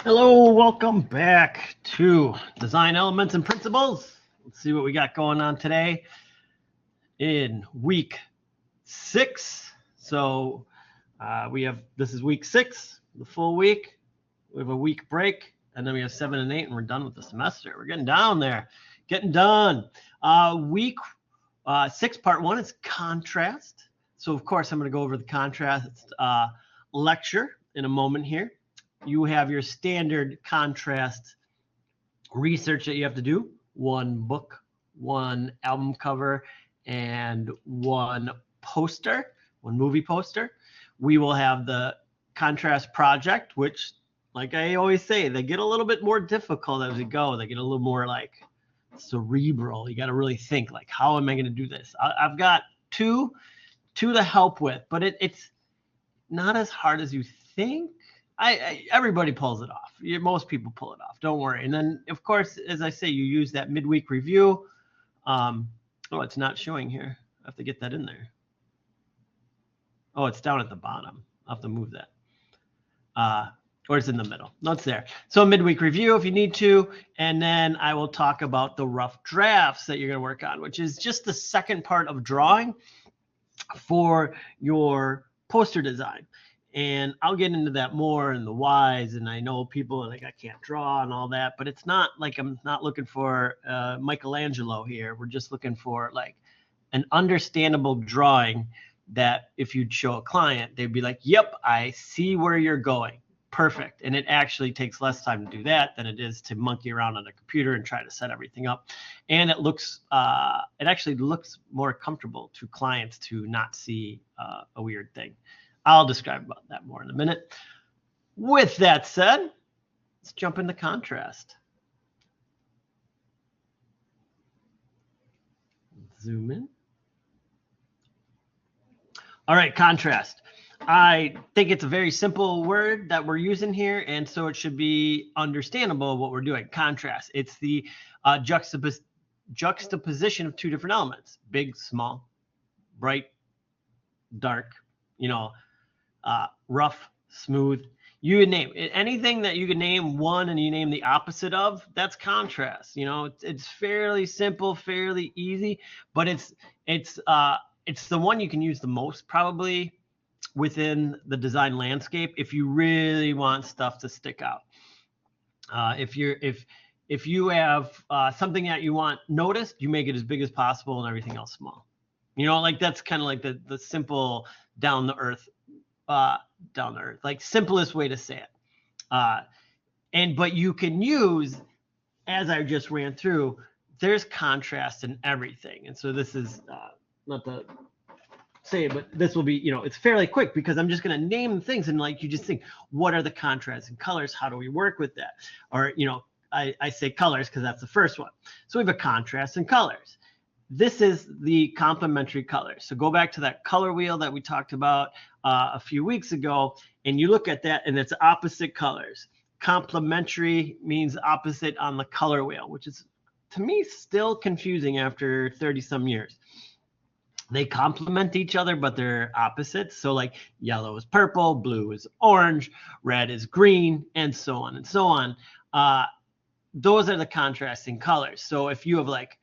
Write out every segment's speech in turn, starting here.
Hello, welcome back to Design Elements and Principles. Let's see what we got going on today in week 6. So this is week 6, the full week. We have a week break, and then we have 7 and 8, and we're done with the semester. We're getting down there, getting done. Week 6, part 1 is contrast. So of course I'm going to go over the contrast lecture in a moment here. You have your standard contrast research that you have to do. One book, one album cover, and one poster, one movie poster. We will have the contrast project, which, like I always say, they get a little bit more difficult as we go. They get a little more like cerebral. You got to really think, like, how am I going to do this? I've got two to help with, but it's not as hard as you think. Everybody pulls it off. Most people pull it off. Don't worry. And then, of course, as I say, you use that midweek review. Oh, it's not showing here. I have to get that in there. Oh, it's down at the bottom. I'll have to move that. Or it's in the middle. No, it's there. So midweek review if you need to. And then I will talk about the rough drafts that you're going to work on, which is just the second part of drawing for your poster design. And I'll get into that more and the whys. And I know people are like, I can't draw and all that, but it's not like I'm not looking for Michelangelo here. We're just looking for like an understandable drawing that if you'd show a client, they'd be like, yep, I see where you're going. Perfect. And it actually takes less time to do that than it is to monkey around on a computer and try to set everything up. And it actually looks more comfortable to clients to not see a weird thing. I'll describe about that more in a minute. With that said, let's jump into contrast. Zoom in. All right, contrast. I think it's a very simple word that we're using here, and so it should be understandable what we're doing. Contrast. It's the juxtaposition of two different elements: big, small, bright, dark. Rough, smooth. You would name anything that you can name one and you name the opposite of, that's contrast. It's fairly simple, fairly easy, but it's the one you can use the most probably within the design landscape if you really want stuff to stick out. If you have something that you want noticed, you make it as big as possible and everything else small. Like that's kind of like the simple down the earth, like simplest way to say it. But you can use, as I just ran through, there's contrast in everything. And so this is not to say it, but this will be, it's fairly quick because I'm just going to name things and like you just think, what are the contrasts and colors? How do we work with that? Or, I say colors because that's the first one. So we have a contrast in colors. This is the complementary colors. So go back to that color wheel that we talked about a few weeks ago, and you look at that, and it's opposite colors. Complementary means opposite on the color wheel, which is, to me, still confusing after 30-some years. They complement each other, but they're opposites. So like yellow is purple, blue is orange, red is green, and so on and so on. Those are the contrasting colors. So if you have like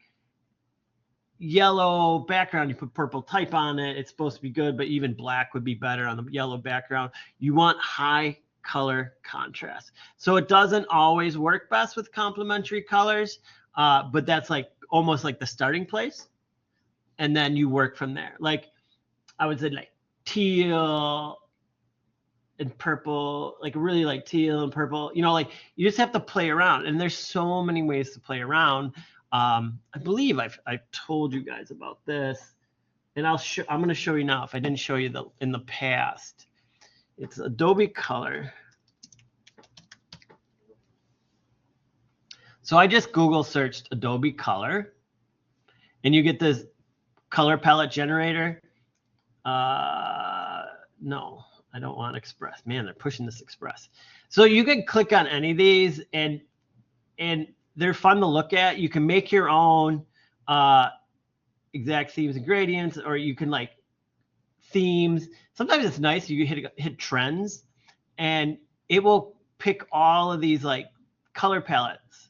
yellow background, you put purple type on it, it's supposed to be good, but even black would be better on the yellow background. You want high color contrast. So it doesn't always work best with complementary colors, but that's like almost like the starting place. And then you work from there. Like I would say like teal and purple, like really like teal and purple, like you just have to play around. And there's so many ways to play around. I believe I've told you guys about this, and I'm going to show you now if I didn't show you in the past. It's Adobe Color. So I just Google searched Adobe Color, and you get this color palette generator. No, I don't want Express. Man, they're pushing this Express. So you can click on any of these, and they're fun to look at. You can make your own exact themes and gradients, or you can like themes. Sometimes it's nice. You hit trends, and it will pick all of these like color palettes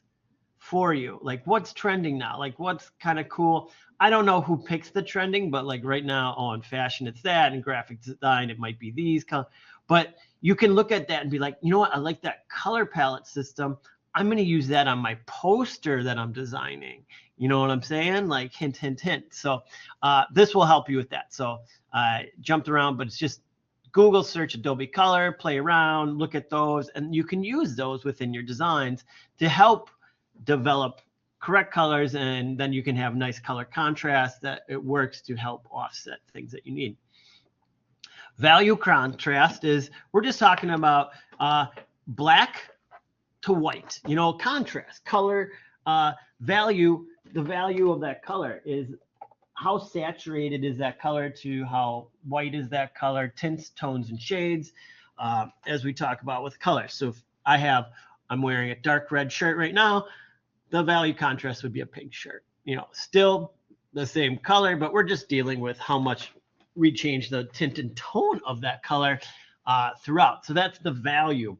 for you. Like what's trending now? Like what's kind of cool? I don't know who picks the trending, but like right now, oh, in fashion, it's that. In graphic design, it might be these colors. But you can look at that and be like, you know what? I like that color palette system. I'm going to use that on my poster that I'm designing. You know what I'm saying? Like hint, hint, hint. So this will help you with that. So jumped around, but it's just Google search Adobe Color, play around, look at those, and you can use those within your designs to help develop correct colors, and then you can have nice color contrast that it works to help offset things that you need. Value contrast is, we're just talking about black to white, you know, contrast, color, value. The value of that color is how saturated is that color to how white is that color, tints, tones, and shades, as we talk about with color. So if I'm wearing a dark red shirt right now, the value contrast would be a pink shirt. You know, still the same color, but we're just dealing with how much we change the tint and tone of that color throughout. So that's the value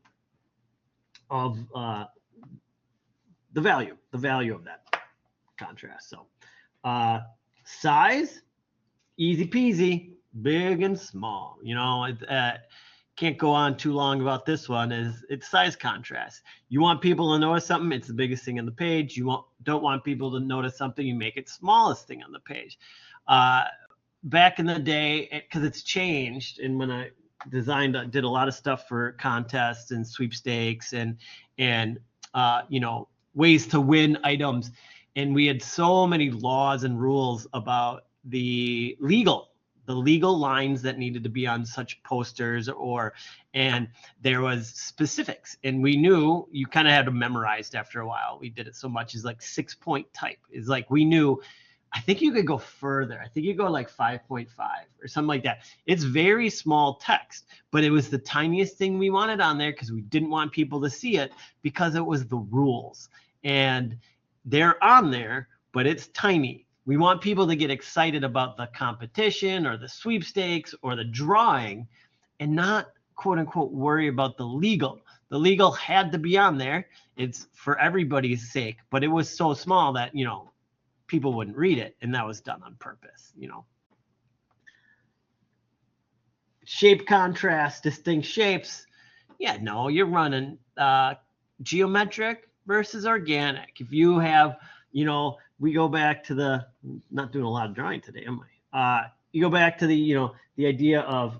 of the value of that contrast. So size, easy peasy, big and small. You know, can't go on too long about this one. It's size contrast. You want people to notice something, it's the biggest thing on the page. You don't want people to notice something, you make it smallest thing on the page. Back in the day, because it's changed, and when I did a lot of stuff for contests and sweepstakes and you know, ways to win items, and we had so many laws and rules about the legal lines that needed to be on such posters, and there was specifics, and we knew you kind of had to memorize after a while. We did it so much. Is like 6-point type is like, we knew, I think you could go further. I think you go like 5.5 or something like that. It's very small text, but it was the tiniest thing we wanted on there because we didn't want people to see it, because it was the rules, and they're on there, but it's tiny. We want people to get excited about the competition or the sweepstakes or the drawing, and not quote unquote worry about the legal. The legal had to be on there. It's for everybody's sake, but it was so small that, you know, people wouldn't read it, and that was done on purpose, you know. Shape contrast, distinct shapes. Yeah, no, you're running geometric versus organic. If you have, you know, we go back to not doing a lot of drawing today, am I? You go back to the idea of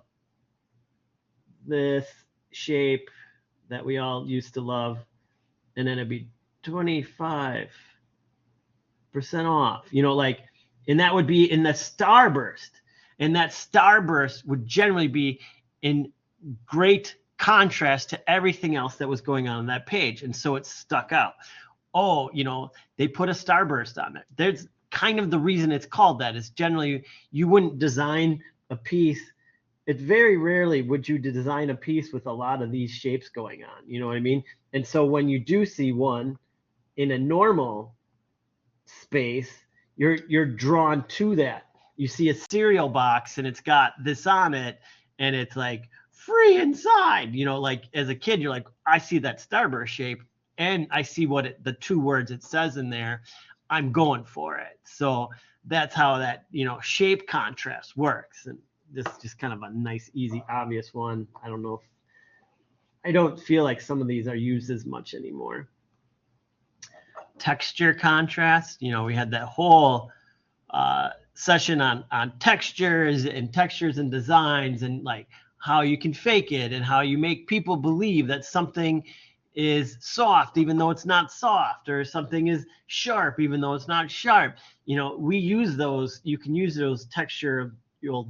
this shape that we all used to love, and then it'd be 25% off, you know, like, and that would be in the starburst, and that starburst would generally be in great contrast to everything else that was going on that page, and so it stuck out. Oh, you know, they put a starburst on it. There's kind of the reason it's called that is generally you wouldn't design a piece. It's very rarely would you design a piece with a lot of these shapes going on. You know what I mean? And so when you do see one in a normal space, you're drawn to that. You see a cereal box and it's got this on it, and it's like free inside. You know, like as a kid, you're like, I see that starburst shape, and I see what the 2 words it says in there, I'm going for it. So that's how that, you know, shape contrast works. And this is just kind of a nice, easy, obvious one. I don't feel like some of these are used as much anymore. Texture contrast, you know, we had that whole session on textures and designs, and like how you can fake it and how you make people believe that something is soft even though it's not soft, or something is sharp even though it's not sharp. You know, we use those. You can use those textural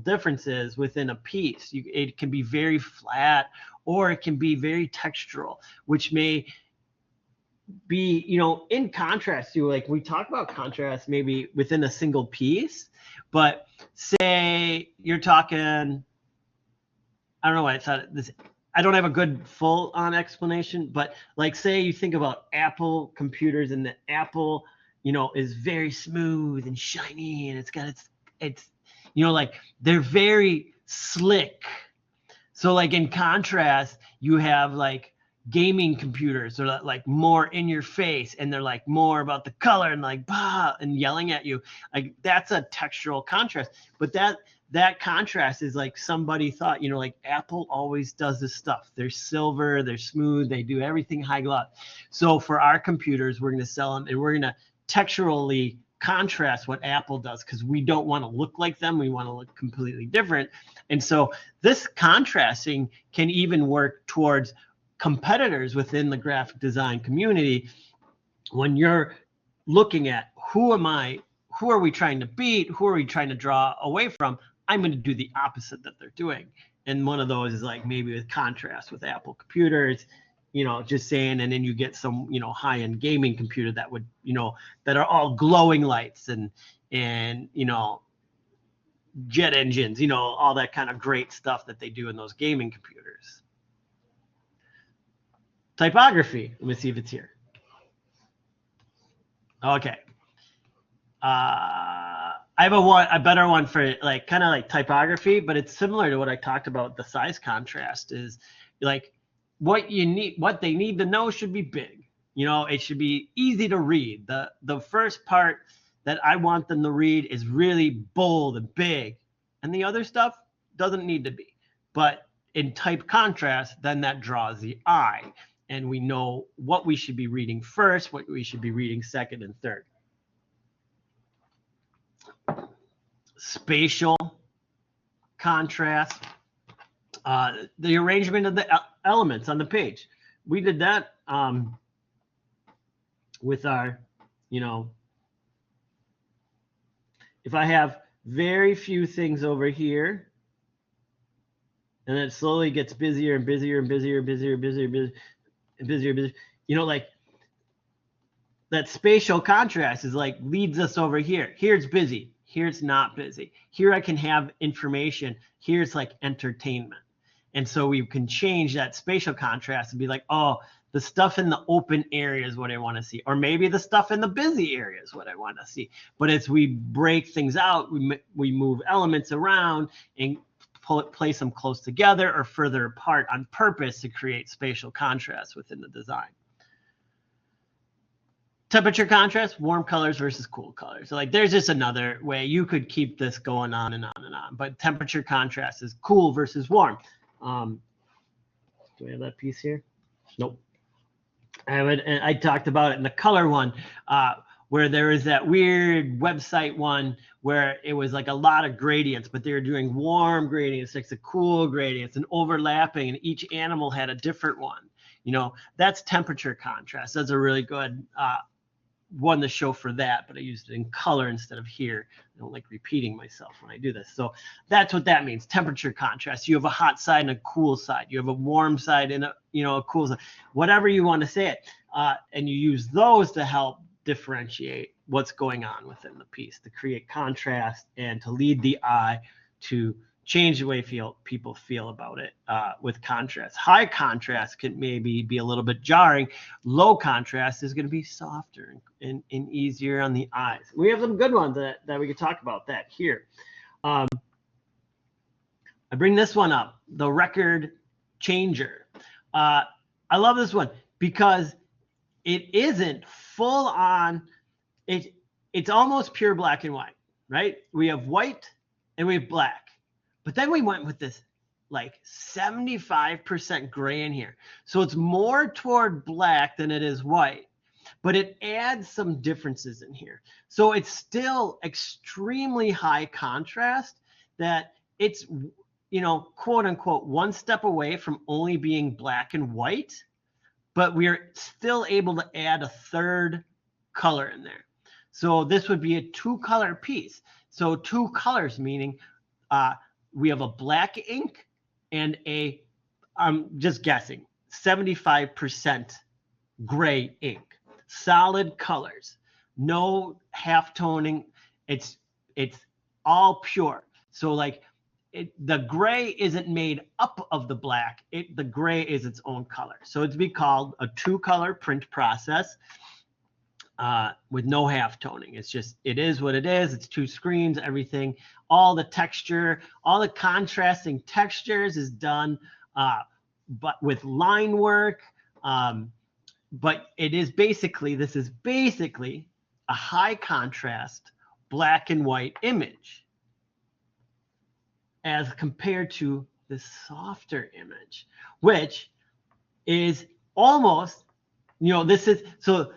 differences within a piece. It can be very flat, or it can be very textural, which may be, you know, in contrast to, like, we talk about contrast maybe within a single piece, but say you're talking, I don't know why I thought this, I don't have a good full on explanation, but like say you think about Apple computers, and the Apple, you know, is very smooth and shiny, and it's got it's you know, like they're very slick. So like in contrast, you have like gaming computers are like more in your face, and they're like more about the color and like bah and yelling at you. Like that's a textural contrast. But that contrast is like somebody thought, you know, like Apple always does this stuff. They're silver, they're smooth, they do everything high gloss. So for our computers, we're going to sell them, and we're going to texturally contrast what Apple does, because we don't want to look like them. We want to look completely different. And so this contrasting can even work towards competitors within the graphic design community. When you're looking at who are we trying to beat, who are we trying to draw away from, I'm going to do the opposite that they're doing. And one of those is like maybe with contrast with Apple computers, you know, just saying, and then you get some, you know, high-end gaming computer that would, you know, that are all glowing lights and you know, jet engines, you know, all that kind of great stuff that they do in those gaming computers. Typography. Let me see if it's here. Okay. I have a better one for like kind of like typography, but it's similar to what I talked about. The size contrast is like what they need to know should be big. You know, it should be easy to read. The first part that I want them to read is really bold and big, and the other stuff doesn't need to be. But in type contrast, then that draws the eye, and we know what we should be reading first, what we should be reading second and third. Spatial contrast, the arrangement of the elements on the page. We did that with our, you know, if I have very few things over here, and it slowly gets busier and busier and busier and busier and busier and busier and busier and busier, you know, like that spatial contrast is like leads us over here. Here it's busy. Here it's not busy. Here I can have information. Here it's like entertainment. And so we can change that spatial contrast and be like, oh, the stuff in the open area is what I want to see. Or maybe the stuff in the busy area is what I want to see. But as we break things out, we move elements around and place them close together or further apart on purpose to create spatial contrast within the design. Temperature contrast, warm colors versus cool colors. So like there's just another way you could keep this going on and on and on. But temperature contrast is cool versus warm. Do we have that piece here? Nope. I talked about it in the color one, where there is that weird website one where it was like a lot of gradients, but they were doing warm gradients next to cool gradients and overlapping, and each animal had a different one. You know, that's temperature contrast. That's a really good one to show for that, but I used it in color instead of here. I don't like repeating myself when I do this. So that's what that means, temperature contrast. You have a hot side and a cool side. You have a warm side and a cool side, whatever you want to say it. And you use those to help differentiate what's going on within the piece, to create contrast and to lead the eye to change the way people feel about it with contrast. High contrast can maybe be a little bit jarring. Low contrast is going to be softer and easier on the eyes. We have some good ones that we could talk about that here. I bring this one up, the record changer. I love this one because it isn't full on. It's almost pure black and white, right? We have white and we have black. But then we went with this like 75% gray in here. So it's more toward black than it is white, but it adds some differences in here. So it's still extremely high contrast that it's, you know, quote unquote, one step away from only being black and white, but we're still able to add a third color in there. So this would be a 2-color piece. So 2 colors, meaning, we have a black ink and I'm just guessing, 75% gray ink. Solid colors, no half toning. It's all pure. So like the gray isn't made up of the black. The gray is its own color. So it's be called a 2-color print process. With no half toning. It's just, it is what it is. It's 2 screens, everything, all the texture, all the contrasting textures is done, but with line work, But this is basically a high contrast black and white image as compared to the softer image, which is almost, this is, so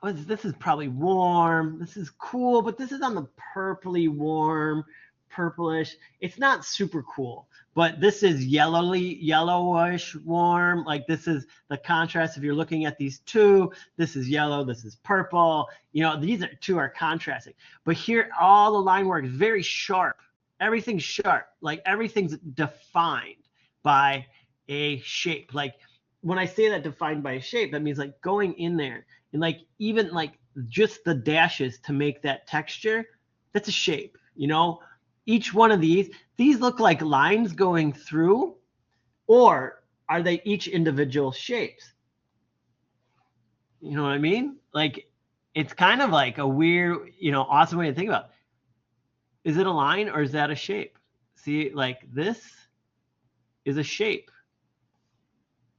this is probably warm. This is cool, but this is on the purpley warm, purplish. It's not super cool, but this is yellowish warm. Like this is the contrast. If you're looking at these two, this is yellow, this is purple. These two are contrasting. But here, all the line work is very sharp. Everything's sharp. Like everything's defined by a shape. Like when I say that defined by a shape, that means like going in there and like even like just the dashes to make that texture, that's a shape, Each one of these look like lines going through, or are they each individual shapes? You know what I mean? Like it's kind of like a weird, awesome way to think about it. Is it a line or is that a shape? See, like this is a shape.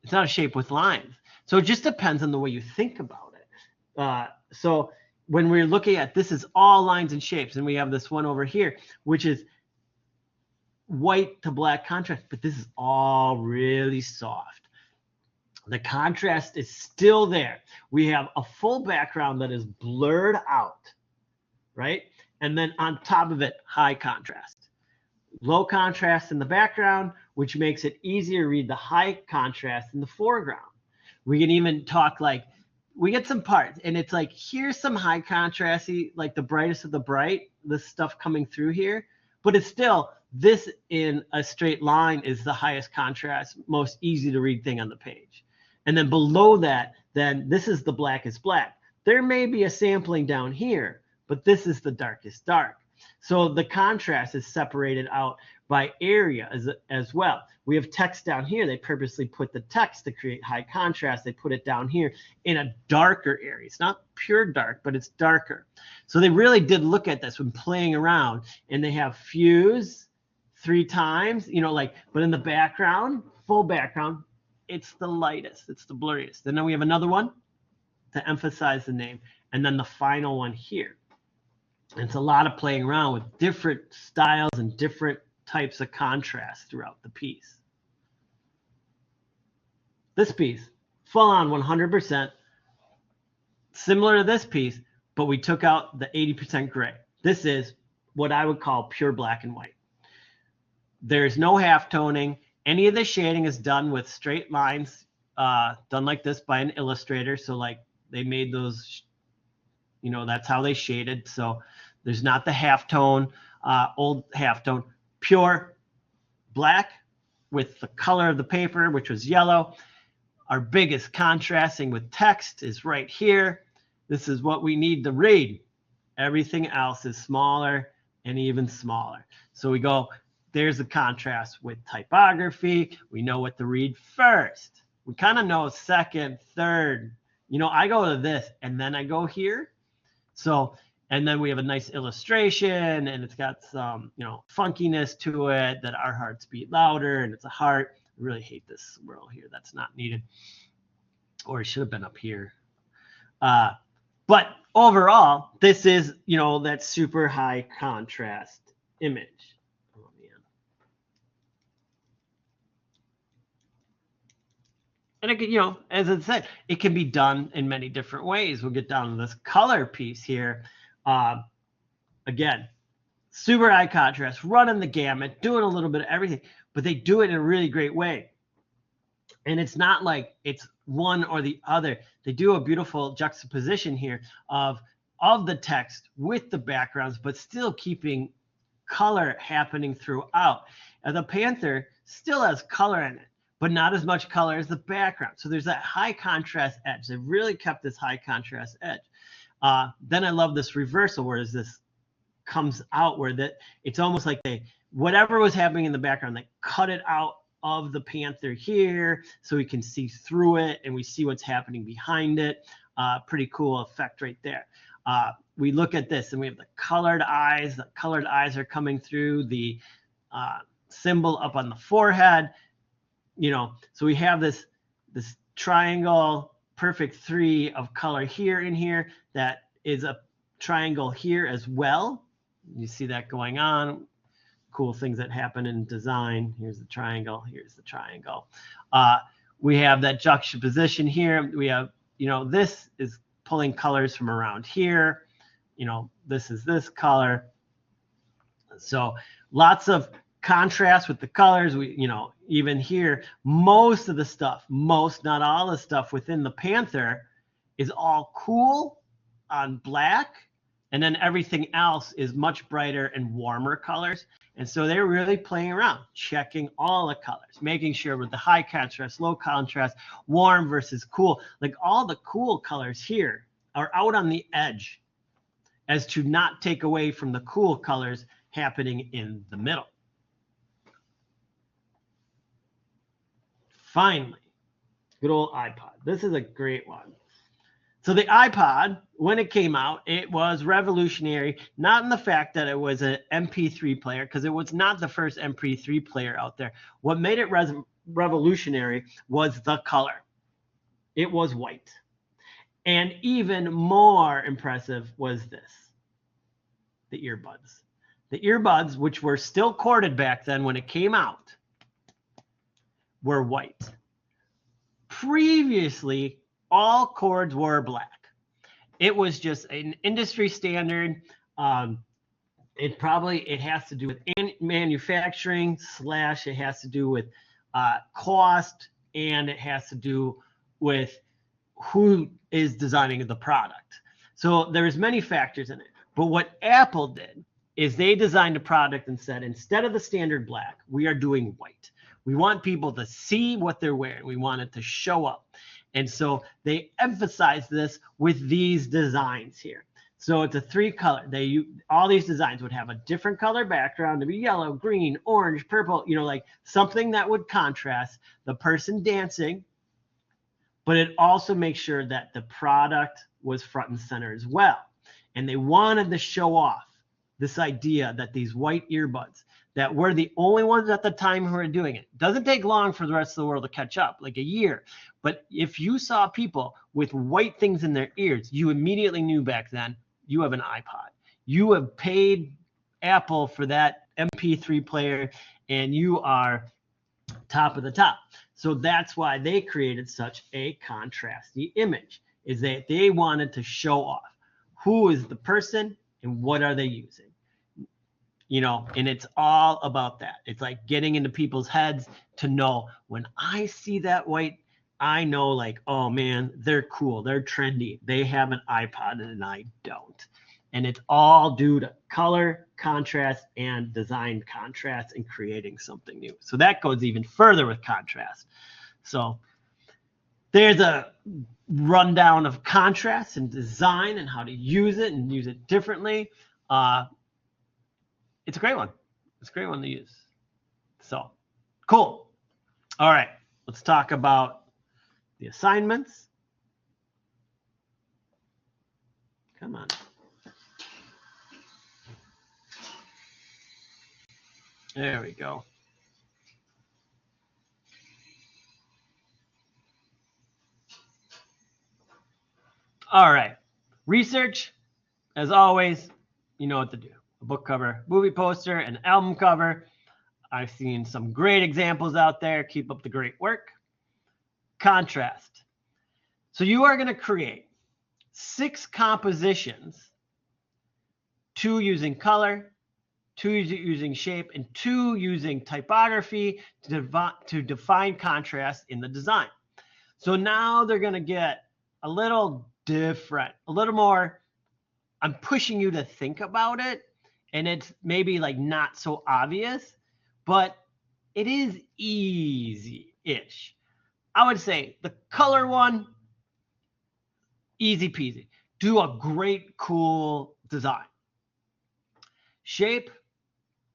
It's not a shape with lines. So it just depends on the way you think about it. So when we're looking at, this is all lines and shapes, and we have this one over here, which is white to black contrast, but this is all really soft. The contrast is still there. We have a full background that is blurred out, right? And then on top of it, high contrast. Low contrast in the background, which makes it easier to read the high contrast in the foreground. We can even talk like, we get some parts, and it's like, here's some high contrasty, like the brightest of the bright, this stuff coming through here, but it's still, this in a straight line is the highest contrast, most easy to read thing on the page. And then below that, then this is the blackest black. There may be a sampling down here, but this is the darkest dark. So the contrast is separated out by area as well. We have text down here. They purposely put the text to create high contrast. They put it down here in a darker area. It's not pure dark, but it's darker. So they really did look at this when playing around, and they have fuse 3 times, but in the background, full background, it's the lightest, it's the blurriest. And then we have another one to emphasize the name, and then the final one here. And it's a lot of playing around with different styles and different types of contrast throughout the piece. This piece, full on 100%, similar to this piece, but we took out the 80% gray. This is what I would call pure black and white. There's no half toning. Any of the shading is done with straight lines, done like this by an illustrator. So like they made those, that's how they shaded. So there's not the halftone, old halftone, pure black with the color of the paper, which was yellow. Our biggest contrasting with text is right here. This is what we need to read. Everything else is smaller and even smaller. So we go, there's the contrast with typography. We know what to read first. We kind of know second, third. I go to this and then I go here. So, and then we have a nice illustration, and it's got some, funkiness to it that our hearts beat louder, and it's a heart. I really hate this swirl here. That's not needed. Or it should have been up here. But overall, this is, that super high contrast image. Oh, man. And it can, as I said, it can be done in many different ways. We'll get down to this color piece here. Again, super high contrast, running the gamut, doing a little bit of everything, but they do it in a really great way. And it's not like it's one or the other. They do a beautiful juxtaposition here of the text with the backgrounds, but still keeping color happening throughout. And the Panther still has color in it, but not as much color as the background. So there's that high contrast edge. They really kept this high contrast edge. Then I love this reversal where this comes out, where that it's almost like whatever was happening in the background, they cut it out of the Panther here so we can see through it and we see what's happening behind it. Pretty cool effect right there. We look at this and we have the colored eyes. The colored eyes are coming through the symbol up on the forehead. So we have this triangle perfect 3 of color here in here. That is a triangle here as well. You see that going on. Cool things that happen in design. Here's the triangle. Here's the triangle. We have that juxtaposition here. We have, this is pulling colors from around here. This is this color. So lots of contrast with the colors. We, even here, most of the stuff, not all the stuff within the Panther is all cool on black. And then everything else is much brighter and warmer colors. And so they're really playing around, checking all the colors, making sure with the high contrast, low contrast, warm versus cool, like all the cool colors here are out on the edge as to not take away from the cool colors happening in the middle. Finally, good old iPod. This is a great one. So the iPod, when it came out, it was revolutionary, not in the fact that it was an MP3 player, because it was not the first MP3 player out there. What made it revolutionary was the color. It was white. And even more impressive was this, the earbuds. The earbuds, which were still corded back then when it came out, were white. Previously, all cords were black. It was just an industry standard. It has to do with manufacturing / it has to do with cost, and it has to do with who is designing the product. So there's many factors in it. But what Apple did is they designed a product and said, instead of the standard black, we are doing white. We want people to see what they're wearing. We want it to show up. And so they emphasize this with these designs here. So it's a 3-color. All these designs would have a different color background to be yellow, green, orange, purple, like something that would contrast the person dancing, but it also makes sure that the product was front and center as well. And they wanted to show off this idea that these white earbuds, that we're the only ones at the time who are doing it. Doesn't take long for the rest of the world to catch up, like a year. But if you saw people with white things in their ears, you immediately knew back then, you have an iPod. You have paid Apple for that MP3 player, and you are top of the top. So that's why they created such a contrasty image, is that they wanted to show off who is the person and what are they using. And it's all about that. It's like getting into people's heads to know, when I see that white, I know, like, oh man, they're cool, they're trendy, they have an iPod and I don't. And it's all due to color, contrast, and design contrast and creating something new. So that goes even further with contrast. So there's a rundown of contrast and design and how to use it and use it differently. It's a great one. It's a great one to use. So cool. All right, let's talk about the assignments. Come on. There we go. All right. Research, as always, you know what to do. A book cover, movie poster, an album cover. I've seen some great examples out there. Keep up the great work. Contrast. So you are going to create 6 compositions, 2 using color, 2 using shape, and 2 using typography to define contrast in the design. So now they're going to get a little different, a little more. I'm pushing you to think about it, and it's maybe like not so obvious, but it is easy-ish. I would say the color one, easy peasy. Do a great, cool design. Shape,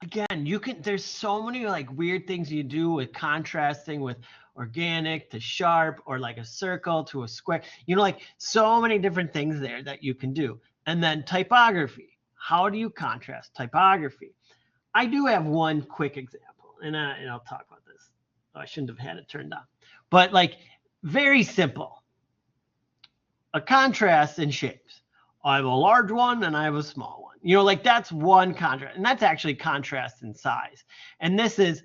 again, there's so many like weird things you do with contrasting with organic to sharp, or like a circle to a square, like so many different things there that you can do. And then typography. How do you contrast typography? I do have one quick example, and I'll talk about this. Oh, I shouldn't have had it turned on. But like Very simple. A contrast in shapes. I have a large one and I have a small one. You know, like that's one contrast, and that's actually contrast in size. And this is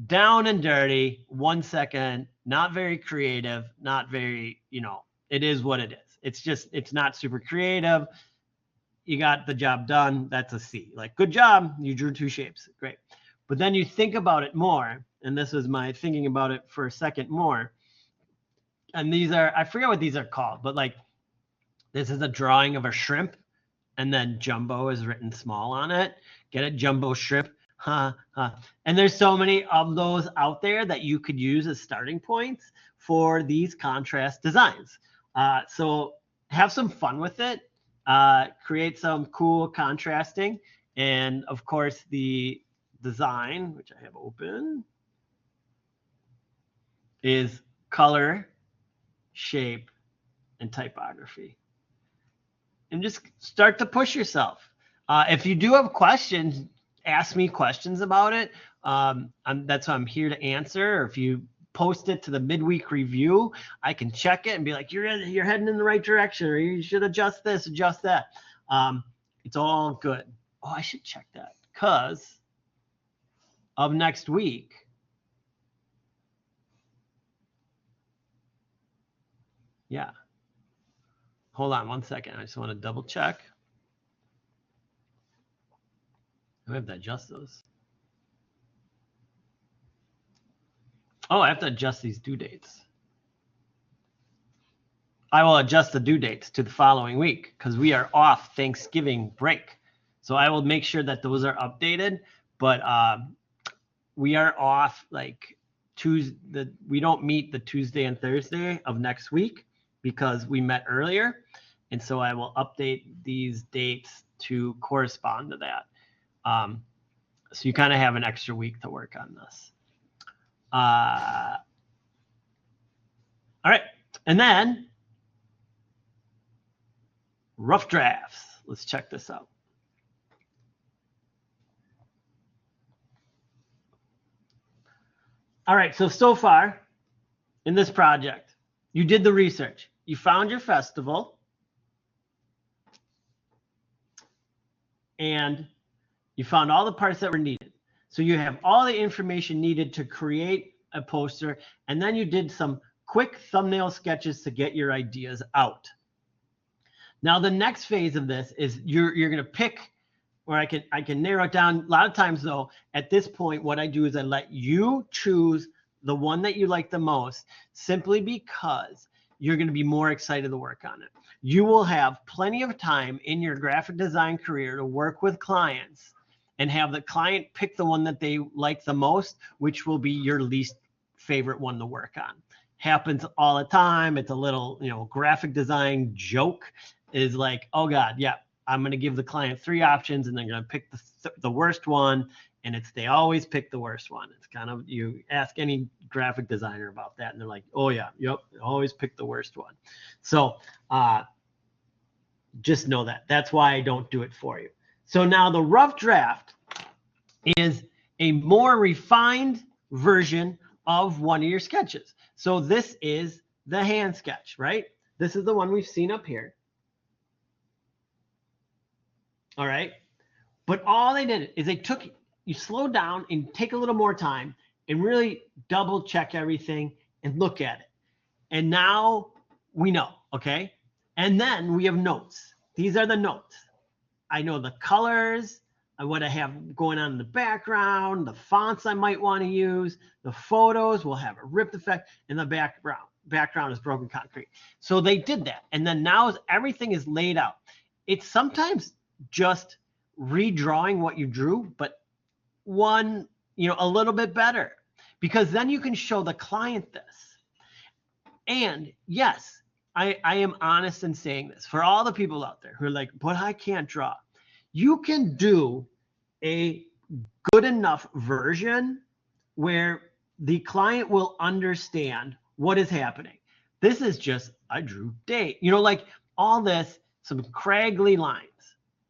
down and dirty, 1 second, not very creative, not very, you know, it is what it is. It's just, it's not super creative. You got the job done. That's a C. Like, good job. You drew 2 shapes. Great. But then you think about it more. And this is my thinking about it for a second more. And these are, I forget what these are called, but like, this is a drawing of a shrimp. And then jumbo is written small on it. Get it? Jumbo shrimp. Huh. And there's so many of those out there that you could use as starting points for these contrast designs. So have some fun with it. Create some cool contrasting. And of course, the design, which I have open, is color, shape, and typography. And just start to push yourself. If you do have questions, ask me questions about it. That's what I'm here to answer. Or if you post it to the midweek review, I can check it and be like, you're heading in the right direction, or you should adjust this, adjust that. It's all good. Oh, I should check that because of next week. Yeah. Hold on 1 second. I just want to double check. I have to adjust those. Oh, I have to adjust these due dates. I will adjust the due dates to the following week because we are off Thanksgiving break. So I will make sure that those are updated. But we are off like Tuesday. We don't meet the Tuesday and Thursday of next week because we met earlier. And so I will update these dates to correspond to that. So you kind of have an extra week to work on this. All right. And then rough drafts. Let's check this out. All right. So far in this project, you did the research. You found your festival. And you found all the parts that were needed. So you have all the information needed to create a poster. And then you did some quick thumbnail sketches to get your ideas out. Now, the next phase of this is you're going to pick, or I can narrow it down. A lot of times, though, at this point, what I do is I let you choose the one that you like the most, simply because you're going to be more excited to work on it. You will have plenty of time in your graphic design career to work with clients and have the client pick the one that they like the most, which will be your least favorite one to work on. Happens all the time. It's a little, graphic design joke is like, oh God, yeah, I'm going to give the client 3 options and they're going to pick the worst one. And they always pick the worst one. It's kind of, you ask any graphic designer about that and they're like, oh yeah, yep, always pick the worst one. So just know that. That's why I don't do it for you. So now the rough draft is a more refined version of one of your sketches. So this is the hand sketch, right? This is the one we've seen up here. All right. But all they did is you slow down and take a little more time and really double check everything and look at it. And now we know, okay? And then we have notes. These are the notes. I know the colors, what I have going on in the background, the fonts I might want to use, the photos will have a ripped effect, and the background is broken concrete. So they did that. And then now everything is laid out. It's sometimes just redrawing what you drew, but a little bit better, because then you can show the client this. And yes, I am honest in saying this for all the people out there who are like, but I can't draw. You can do a good enough version where the client will understand what is happening. This is just, I drew date, like all this, some craggly lines.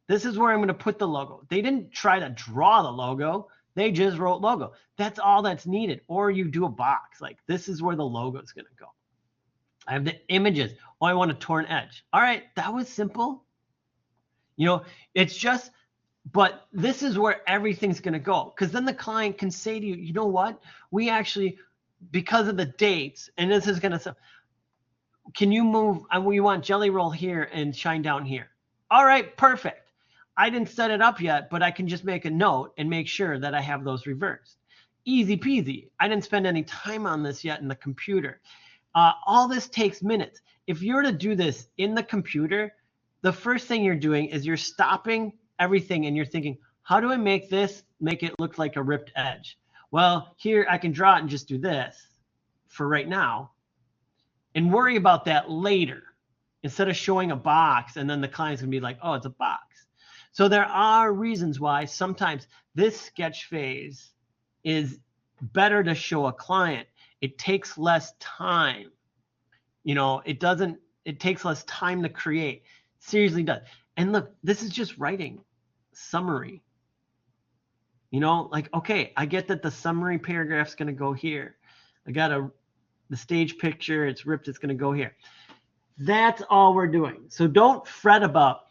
This is where I'm going to put the logo. They didn't try to draw the logo. They just wrote logo. That's all that's needed. Or you do a box. Like, this is where the logo is going to go. I have the images. Oh, I want a torn edge. All right, that was simple. You know, it's just, but this is where everything's going to go. Because then the client can say to you, you know what? We actually, because of the dates, and this is going to, can you move? We want jelly roll here and shine down here. All right, perfect. I didn't set it up yet, but I can just make a note and make sure that I have those reversed. Easy peasy. I didn't spend any time on this yet in the computer. All this takes minutes. If you're to do this in the computer, the first thing you're doing is you're stopping everything and you're thinking, how do I make this, make it look like a ripped edge? Well, here I can draw it and just do this for right now and worry about that later instead of showing a box and then the client's gonna be like, oh, it's a box. So there are reasons why sometimes this sketch phase is better to show a client. It takes less time. You know, it takes less time to create. Seriously does. And look, this is just writing summary. You know, like, okay, I get that the summary paragraph's going to go here. I got the stage picture, it's ripped, it's going to go here. That's all we're doing. So don't fret about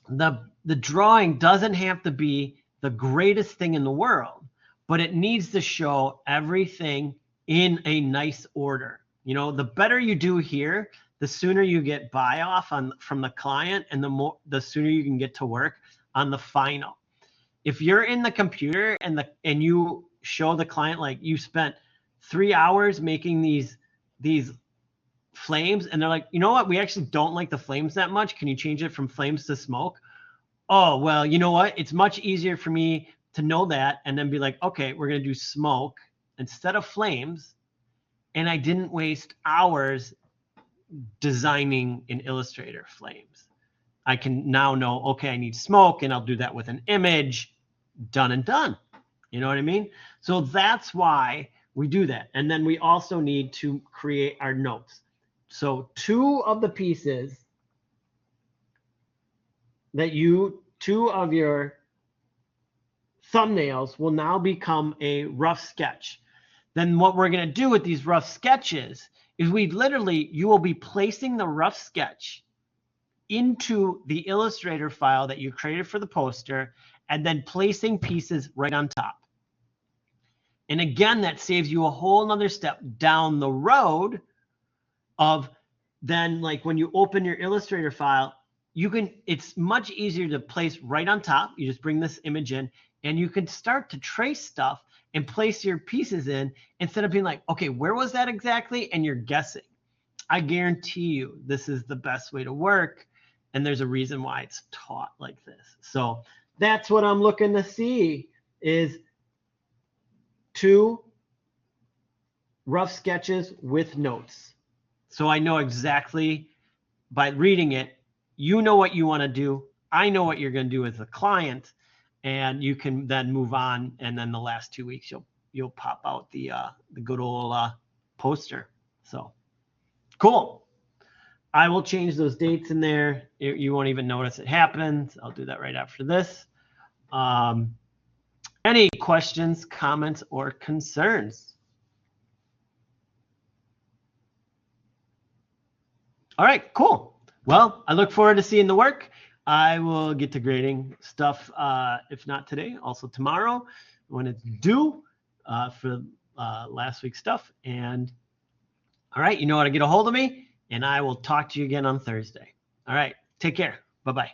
the drawing doesn't have to be the greatest thing in the world, but it needs to show everything in a nice order. You know, the better you do here, the sooner you get buy off from the client and the sooner you can get to work on the final. If you're in the computer and you show the client like you spent 3 hours making these flames and they're like, you know what, we actually don't like the flames that much. Can you change it from flames to smoke? Oh, well, you know what? It's much easier for me to know that and then be like, okay, we're going to do smoke instead of flames. And I didn't waste hours designing in Illustrator flames. I can now know, okay, I need smoke and I'll do that with an image, done and done. You know what I mean? So that's why we do that. And then we also need to create our notes. So two of your thumbnails will now become a rough sketch. Then what we're going to do with these rough sketches is you will be placing the rough sketch into the Illustrator file that you created for the poster and then placing pieces right on top. And again, that saves you a whole nother step down the road of then, like when you open your Illustrator file, it's much easier to place right on top. You just bring this image in and you can start to trace stuff and place your pieces in instead of being like, okay, where was that exactly? And you're guessing. I guarantee you this is the best way to work. And there's a reason why it's taught like this. So that's what I'm looking to see is 2 rough sketches with notes. So I know exactly by reading it, you know what you want to do. I know what you're going to do as a client, and you can then move on. And then the last 2 weeks, you'll pop out the good old poster. So cool. I will change those dates in there. You won't even notice it happens. I'll do that right after this. Any questions, comments, or concerns? All right, cool. Well, I look forward to seeing the work. I will get to grading stuff, if not today, also tomorrow when it's due for last week's stuff. And all right, you know how to get a hold of me, and I will talk to you again on Thursday. All right, take care. Bye-bye.